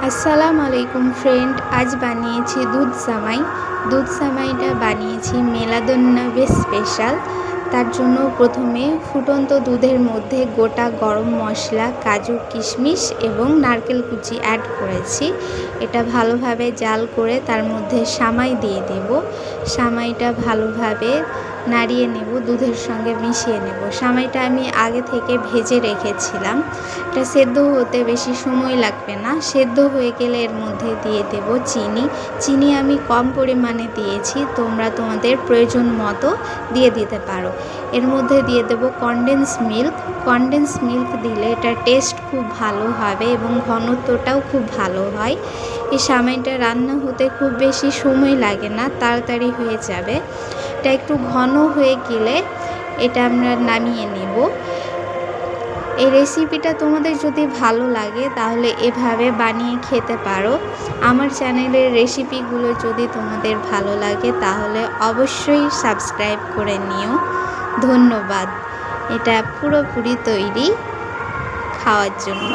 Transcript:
আসসালামু আলাইকুম ফ্রেন্ড, আজ বানিয়েছি দুধ সামাই। দুধ সামাইটা বানিয়েছি মেলাদুন্নবী স্পেশাল। তার জন্য প্রথমে ফুটন্ত দুধের মধ্যে গোটা গরম মশলা, কাজু, কিশমিশ এবং নারকেল কুচি অ্যাড করেছি। এটা ভালোভাবে জাল করে তার মধ্যে সামাই দিয়ে দেব। সামাইটা ভালোভাবে নাড়িয়ে নেব, দুধের সঙ্গে মিশিয়ে নেব। সামাইটা আমি আগে থেকে ভেজে রেখেছিলাম। এটা সেদ্ধ হতে বেশি সময় লাগবে না। সেদ্ধ হয়ে গেলে এর মধ্যে দিয়ে দেব চিনি আমি কম পরিমাণে দিয়েছি, তোমরা তোমাদের প্রয়োজন মতো দিয়ে দিতে পারো। এর মধ্যে দিয়ে দেব কনডেন্স মিল্ক দিলে এটার টেস্ট খুব ভালো হবে এবং ঘনত্বটাও খুব ভালো হয়। এই সামাইটা রান্না হতে খুব বেশি সময় লাগে না, তাড়াতাড়ি হয়ে যাবে। এটা একটু ঘন হয়ে গেলে এটা আমরা নামিয়ে নেব। এই রেসিপিটা তোমাদের যদি ভালো লাগে তাহলে এভাবে বানিয়ে খেতে পারো। আমার চ্যানেলের রেসিপিগুলো যদি তোমাদের ভালো লাগে তাহলে অবশ্যই সাবস্ক্রাইব করে নিও। ধন্যবাদ। এটা পুরোপুরি তৈরি খাওয়ার জন্য।